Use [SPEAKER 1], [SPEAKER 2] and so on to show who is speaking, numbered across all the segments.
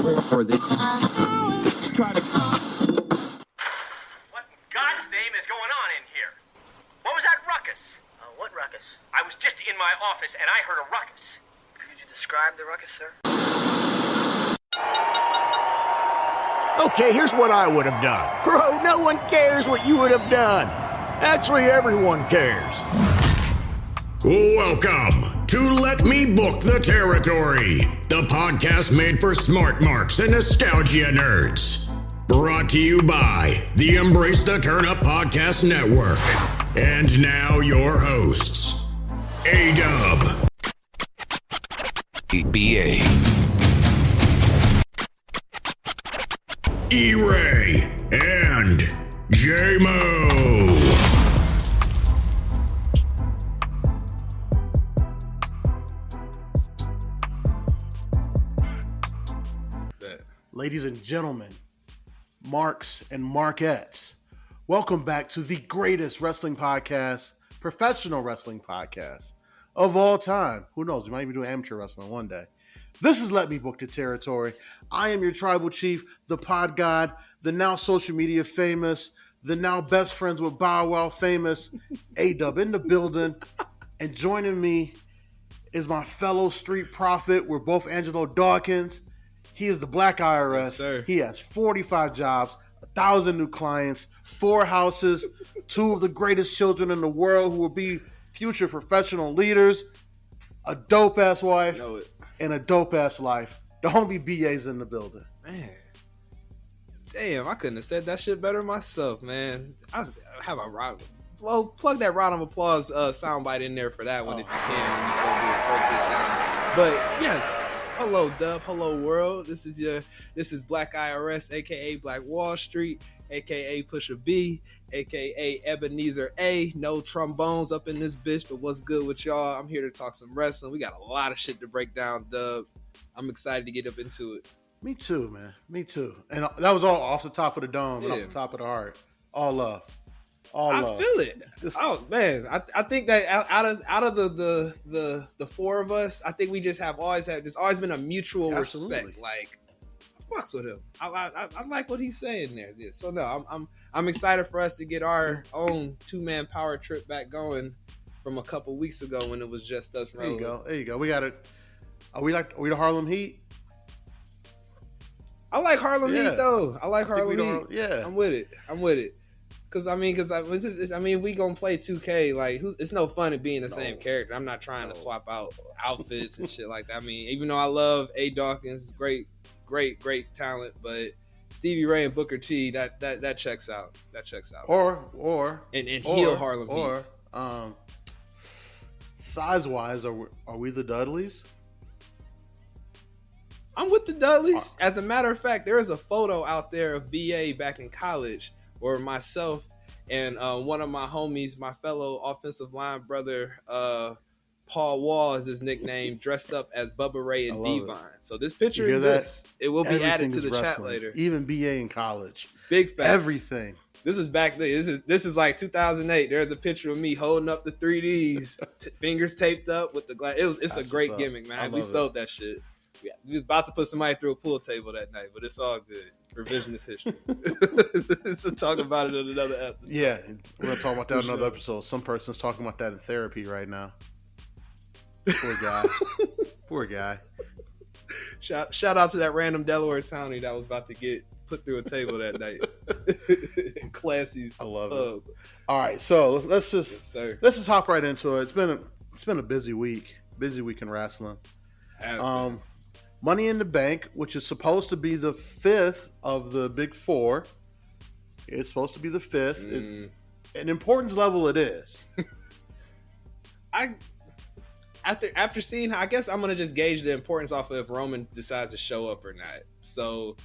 [SPEAKER 1] in God's name is going on in here? What was that ruckus?
[SPEAKER 2] What ruckus?
[SPEAKER 1] I was just in my office and I heard a ruckus.
[SPEAKER 2] Could you describe the ruckus, sir?
[SPEAKER 3] Okay, here's what I would have done. Bro, no one cares what you would have done. Actually, everyone cares. Welcome to Let Me Book the Territory, the podcast made for smart marks and nostalgia nerds. Brought to you by the Embrace the Turn Up Podcast Network. And now your hosts, A-Dub,
[SPEAKER 4] BA,
[SPEAKER 3] E-Ray, and J-Moe.
[SPEAKER 5] Ladies and gentlemen, Marks and Markettes, welcome back to the greatest wrestling podcast, professional wrestling podcast of all time. Who knows? We might even do amateur wrestling one day. This is Let Me Book the Territory. I am your tribal chief, the pod god, the now social media famous, the now best friends with Bow Wow famous, A-Dub in the building. And joining me is my fellow street prophet. We're both Angelo Dawkins. He is the Black IRS.
[SPEAKER 6] Yes, sir.
[SPEAKER 5] He has 45 jobs, 1,000 new clients, 4 houses, 2 of the greatest children in the world who will be future professional leaders, a dope-ass wife, and a dope-ass life. The homie BA's in the building.
[SPEAKER 6] Man. Damn, I couldn't have said that shit better myself, man. I have a round. Well, plug that round of applause soundbite in there for that one if you can. When you go do it, break it down. But yes. Hello, Dub. Hello, world. This is Black IRS, aka Black Wall Street, aka Pusha B, aka Ebenezer A. No trombones up in this bitch, but what's good with y'all? I'm here to talk some wrestling. We got a lot of shit to break down, Dub. I'm excited to get up into it.
[SPEAKER 5] Me too, man. Me too. And that was all off the top of the dome and off the top of the heart. All love.
[SPEAKER 6] I feel it. Oh man, I think that out of the 4 of us, I think we just there's always been a mutual respect. Like, I fucks with him. I like what he's saying there. Yeah. So no, I'm excited for us to get our own 2-man power trip back going from a couple weeks ago when it was just us.
[SPEAKER 5] There you go. We got it. Are we the Harlem Heat?
[SPEAKER 6] I like Harlem Heat though. I like Harlem Heat.
[SPEAKER 5] Yeah,
[SPEAKER 6] I'm with it. Cause we gonna play 2K. Like, it's no fun in being the same character. I'm not trying to swap out outfits and shit like that. I mean, even though I love A. Dawkins, great talent, but Stevie Ray and Booker T, that checks out. That checks out.
[SPEAKER 5] Or
[SPEAKER 6] heel Harlem Heat.
[SPEAKER 5] Or size wise, are we the Dudleys?
[SPEAKER 6] I'm with the Dudleys. As a matter of fact, there is a photo out there of BA back in college, or myself and one of my homies, my fellow offensive line brother, Paul Wall is his nickname, dressed up as Bubba Ray and Devon. So this picture exists. It will be added to the chat later.
[SPEAKER 5] Even BA in college.
[SPEAKER 6] Big facts.
[SPEAKER 5] Everything. This
[SPEAKER 6] is back then. This is like 2008. There's a picture of me holding up the 3Ds, fingers taped up with the glass. It's a great gimmick, man. We sold that shit. Yeah, we was about to put somebody through a pool table that night, but it's all good. Revisionist history. So talk about it in another episode.
[SPEAKER 5] Yeah, we're gonna talk about that in another episode. Some person's talking about that in therapy right now. Poor guy.
[SPEAKER 6] Shout out to that random Delaware townie that was about to get put through a table that night. Classy's.
[SPEAKER 5] I love it. All right, so let's just hop right into it. It's been a busy week in wrestling. Money in the Bank, which is supposed to be the 5th of the big 4. It's supposed to be the 5th. An importance level it is.
[SPEAKER 6] After seeing how, I guess I'm going to just gauge the importance off of if Roman decides to show up or not. So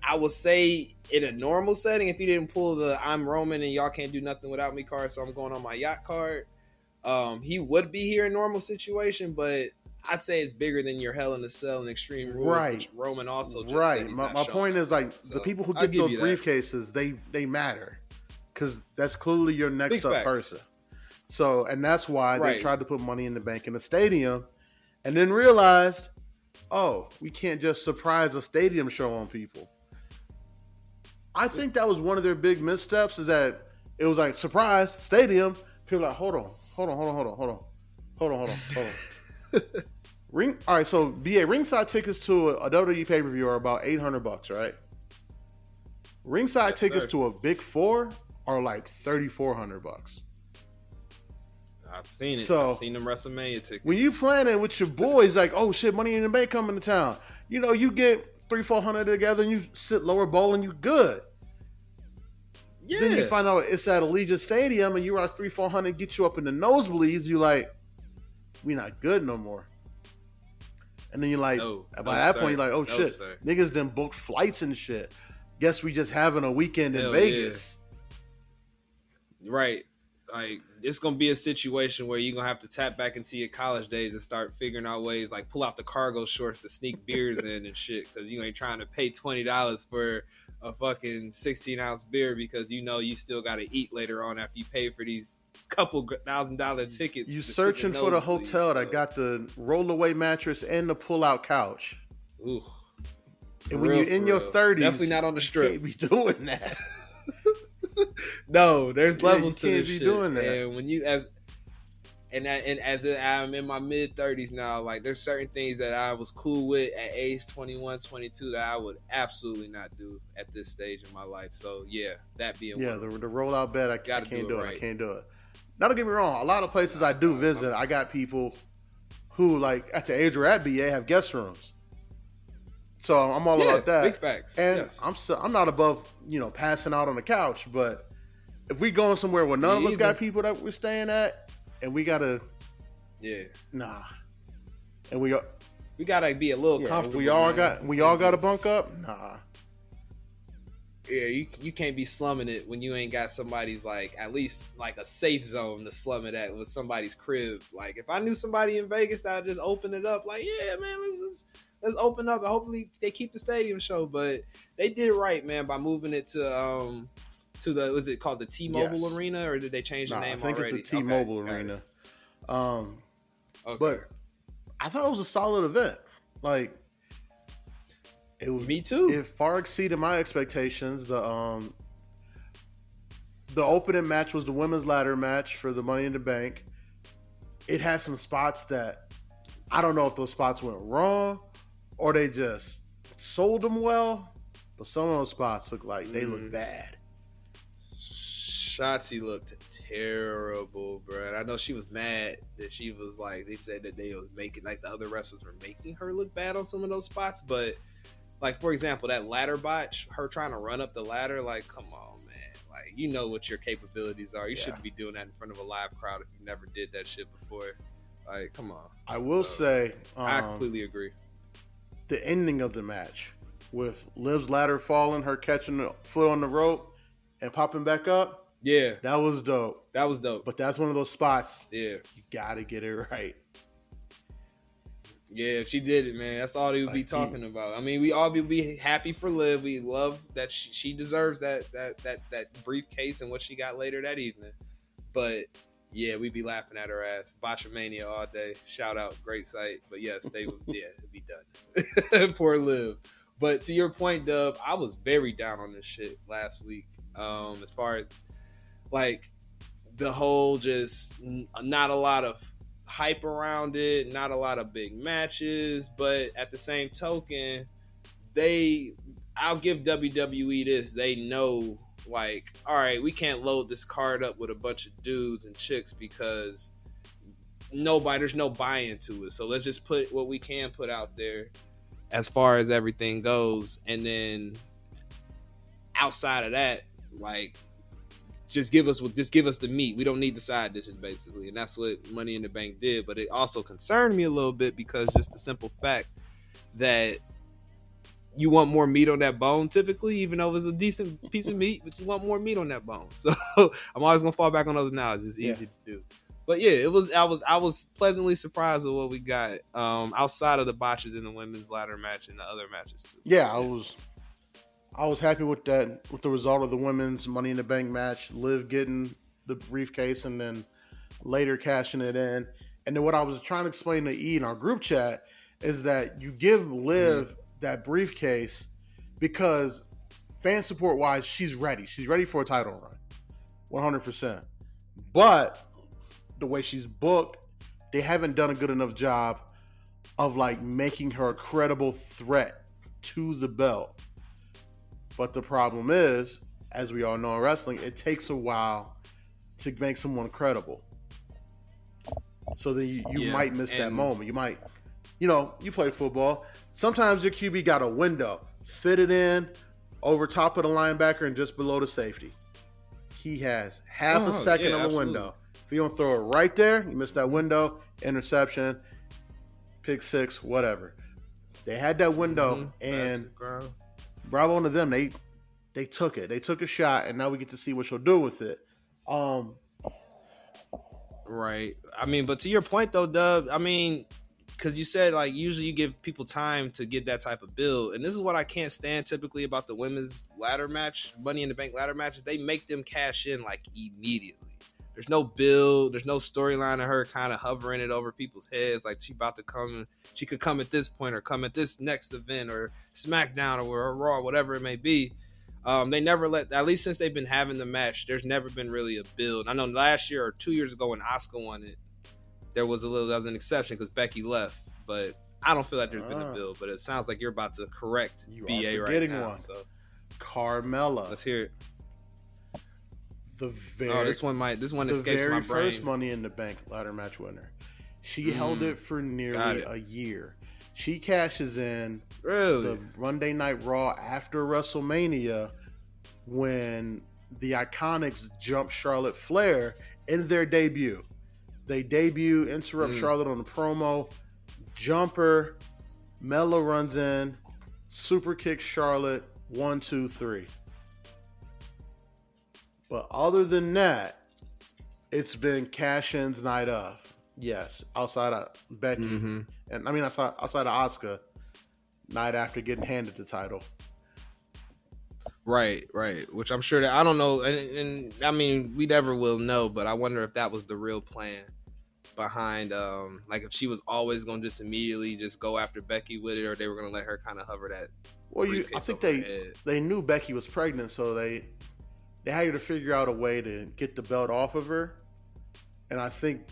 [SPEAKER 6] I will say in a normal setting, if he didn't pull the I'm Roman and y'all can't do nothing without me card, so I'm going on my yacht card, he would be here in normal situation, but I'd say it's bigger than your Hell in a Cell and Extreme Rules,
[SPEAKER 5] right?
[SPEAKER 6] Which Roman also just
[SPEAKER 5] right.
[SPEAKER 6] said he's
[SPEAKER 5] My point is, like, the people who get those briefcases, they matter because that's clearly your next up person. So, and that's why they tried to put Money in the Bank in the stadium, and then realized oh, we can't just surprise a stadium show on people. I think that was one of their big missteps, is that it was like, surprise, stadium. People are like, hold on. All right, so BA, ringside tickets to a WWE pay-per-view are about $800, right? Ringside tickets to a Big Four are like $3,400.
[SPEAKER 6] I've seen it.
[SPEAKER 5] So,
[SPEAKER 6] I've seen them WrestleMania tickets.
[SPEAKER 5] When you planning with your boys, like, oh shit, Money in the Bank coming to town. You know, you get 300-400 together and you sit lower bowl and you good.
[SPEAKER 6] Yeah.
[SPEAKER 5] Then you find out it's at Allegiant Stadium and you're at 300-400, get you up in the nosebleeds. You like, we not good no more. And then you're like, by that point, you're like, oh shit, niggas done booked flights and shit. Guess we just having a weekend in Vegas.
[SPEAKER 6] Yeah. Right. Like, it's going to be a situation where you're going to have to tap back into your college days and start figuring out ways, like pull out the cargo shorts to sneak beers in and shit, because you ain't trying to pay $20 for a fucking 16-ounce beer because you know you still got to eat later on after you pay for these couple $1,000 tickets.
[SPEAKER 5] You searching for the hotel that got the roll-away mattress and the pull-out couch.
[SPEAKER 6] Ooh.
[SPEAKER 5] And when you're in your 30s,
[SPEAKER 6] definitely not on the strip.
[SPEAKER 5] You can't be doing that.
[SPEAKER 6] No, there's levels to this
[SPEAKER 5] shit.
[SPEAKER 6] You can't be
[SPEAKER 5] doing that.
[SPEAKER 6] And when you I'm in my mid 30s now, like there's certain things that I was cool with at age 21, 22 that I would absolutely not do at this stage in my life. So yeah, that being
[SPEAKER 5] the rollout bed, I can't do it.
[SPEAKER 6] Right.
[SPEAKER 5] I can't do it. Now don't get me wrong, a lot of places I do visit, I got people who, like, at the age we're at, BA, have guest rooms. So I'm all about that.
[SPEAKER 6] Big facts.
[SPEAKER 5] And
[SPEAKER 6] yes.
[SPEAKER 5] I'm not above, passing out on the couch, but if we going somewhere where none of us got people that we're staying at, and we gotta, nah, and we
[SPEAKER 6] gotta be a little comfortable.
[SPEAKER 5] We all got to bunk up, nah.
[SPEAKER 6] Yeah, you can't be slumming it when you ain't got somebody's, like, at least like a safe zone to slum it at with somebody's crib. Like, if I knew somebody in Vegas that would just open it up, like, yeah, man, let's open up and hopefully they keep the stadium show. But they did right, man, by moving it to the, was it called the T-Mobile Arena, or did they change the name already?
[SPEAKER 5] I think it's the T-Mobile Arena. But I thought it was a solid event. Like, it was.
[SPEAKER 6] Me too.
[SPEAKER 5] It far exceeded my expectations. The opening match was the women's ladder match for the Money in the Bank. It had some spots that I don't know if those spots went wrong or they just sold them well, but some of those spots look like they look bad.
[SPEAKER 6] Shotzi looked terrible, bro. And I know she was mad that she was like, they said that they was making, like, the other wrestlers were making her look bad on some of those spots. But, like, for example, that ladder botch, her trying to run up the ladder, like, come on, man. Like, you know what your capabilities are. You shouldn't be doing that in front of a live crowd if you never did that shit before. Like, come on.
[SPEAKER 5] I will say,
[SPEAKER 6] I completely agree.
[SPEAKER 5] The ending of the match with Liv's ladder falling, her catching the foot on the rope and popping back up.
[SPEAKER 6] Yeah.
[SPEAKER 5] That was dope. But that's one of those spots.
[SPEAKER 6] Yeah.
[SPEAKER 5] You gotta get it right.
[SPEAKER 6] Yeah, if she did it, man, that's all they would be talking about. I mean, we all be happy for Liv. We love that she deserves that briefcase and what she got later that evening. But yeah, we'd be laughing at her ass. Botchamania all day. Shout out, great site. But yes, they would. Yeah, it'd be done. Poor Liv. But to your point, Dub, I was very down on this shit last week. As far as, like, the whole just not a lot of hype around it, not a lot of big matches, but at the same token, I'll give WWE this. They know, like, all right, we can't load this card up with a bunch of dudes and chicks because there's no buy-in to it. So let's just put what we can put out there as far as everything goes. And then outside of that, like, just give us the meat. We don't need the side dishes, basically. And that's what Money in the Bank did. But it also concerned me a little bit because just the simple fact that you want more meat on that bone, typically, even though it's a decent piece of meat, but you want more meat on that bone. So I'm always gonna fall back on those analogies. It's easy to do. But yeah, I was pleasantly surprised with what we got outside of the botches in the women's ladder match and the other matches too.
[SPEAKER 5] Yeah, I was happy with that, with the result of the women's Money in the Bank match. Liv getting the briefcase and then later cashing it in. And then what I was trying to explain to E in our group chat is that you give Liv that briefcase because fan support wise, she's ready. She's ready for a title run, 100%. But the way she's booked, they haven't done a good enough job of like making her a credible threat to the belt. But the problem is, as we all know in wrestling, it takes a while to make someone credible. So then you might miss that moment. You might, you play football. Sometimes your QB got a window, fit it in over top of the linebacker and just below the safety. He has half a second of a window. If you don't throw it right there, you miss that window, interception, pick six, whatever. They had that window, and bravo to them. They took it. They took a shot, and now we get to see what she'll do with it.
[SPEAKER 6] Right. I mean, but to your point though, Dub, I mean, because you said like usually you give people time to get that type of build, and this is what I can't stand typically about the women's ladder match, Money in the Bank ladder matches. They make them cash in like immediately. There's no build. There's no storyline of her kind of hovering it over people's heads like she about to come. She could come at this point or come at this next event or SmackDown or Raw, whatever it may be. They never let, at least since they've been having the match, there's never been really a build. I know last year or 2 years ago when Asuka won it, that was an exception because Becky left. But I don't feel like there's been a build. But it sounds like you're about to correct BA right now.
[SPEAKER 5] One.
[SPEAKER 6] So
[SPEAKER 5] Carmella.
[SPEAKER 6] Let's hear it.
[SPEAKER 5] This one
[SPEAKER 6] escapes my brain.
[SPEAKER 5] The very first Money in the Bank ladder match winner. She held it for nearly a year. She cashes in the Monday Night Raw after WrestleMania when the Iconics jumped Charlotte Flair in their debut. They debut, interrupt Charlotte on the promo, jumper, Mella runs in, super kicks Charlotte, 1, 2, 3. But other than that, it's been cash-ins night of. Yes, outside of Becky. And I mean, outside of Asuka, night after getting handed the title.
[SPEAKER 6] Right. Which I'm sure that, I don't know. And I mean, we never will know, but I wonder if that was the real plan behind, like if she was always going to just immediately just go after Becky with it, or they were going to let her kind of hover that.
[SPEAKER 5] Well, I think they knew Becky was pregnant, so they had to figure out a way to get the belt off of her. And I think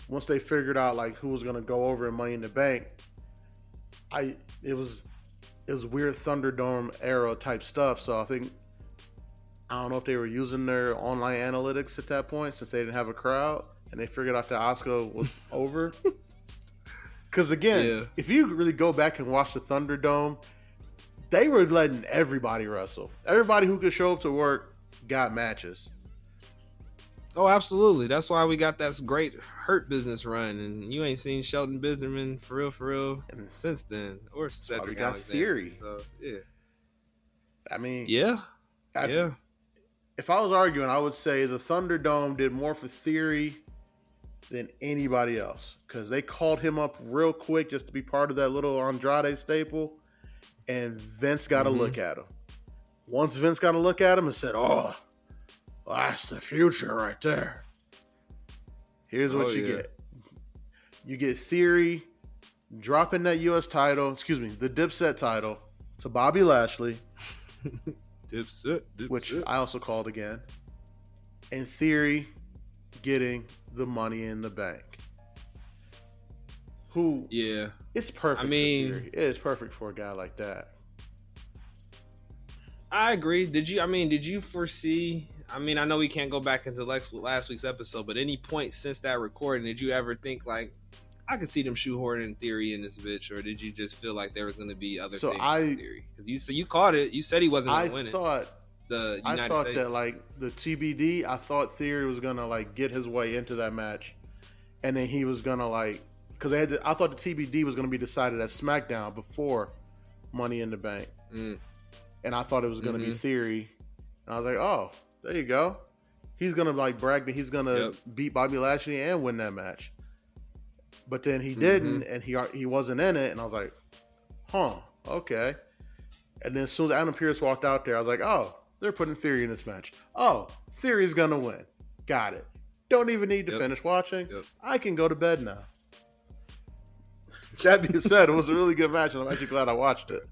[SPEAKER 5] once they figured out like who was going to go over in Money in the Bank, it was weird Thunderdome era type stuff. So I don't know if they were using their online analytics at that point since they didn't have a crowd and they figured out that Asuka was over. Because again, if you really go back and watch the Thunderdome, they were letting everybody wrestle. Everybody who could show up to work got matches.
[SPEAKER 6] Oh, absolutely. That's why we got that great Hurt Business run, and you ain't seen Shelton Benjamin for real since then, or Cedric.
[SPEAKER 5] We got Theory.
[SPEAKER 6] So yeah,
[SPEAKER 5] I mean,
[SPEAKER 6] yeah.
[SPEAKER 5] If I was arguing, I would say the Thunderdome did more for Theory than anybody else because they called him up real quick just to be part of that little Andrade staple, and Vince got a look at him. Once Vince got a look at him and said, "Oh, that's the future right there. Here's what you get. You get Theory dropping that U.S. title, the Dipset title to Bobby Lashley.
[SPEAKER 6] Dipset.
[SPEAKER 5] Which I also called again. And Theory getting the Money in the Bank. It's perfect. I mean, for Theory. It is perfect for a guy like that.
[SPEAKER 6] I agree. Did you foresee? I mean, I know we can't go back into last week's episode, but any point since that recording, did you ever think like I could see them shoehorning Theory in this bitch, or did you just feel like there was going to be other things in Theory? Because you caught it. You said he wasn't going to win it. I thought
[SPEAKER 5] that like the TBD. I thought Theory was going to like get his way into that match, and then he was going to like because I thought the TBD was going to be decided at SmackDown before Money in the Bank. And I thought it was going to be Theory. And I was like, oh, there you go. He's going to like brag that he's going to beat Bobby Lashley and win that match. But then he didn't, and he wasn't in it. And I was like, huh, okay. And then as soon as Adam Pearce walked out there, I was like, oh, they're putting Theory in this match. Oh, Theory's going to win. Got it. Don't even need to finish watching. I can go to bed now. That being said, it was a really good match, and I'm actually glad I watched it.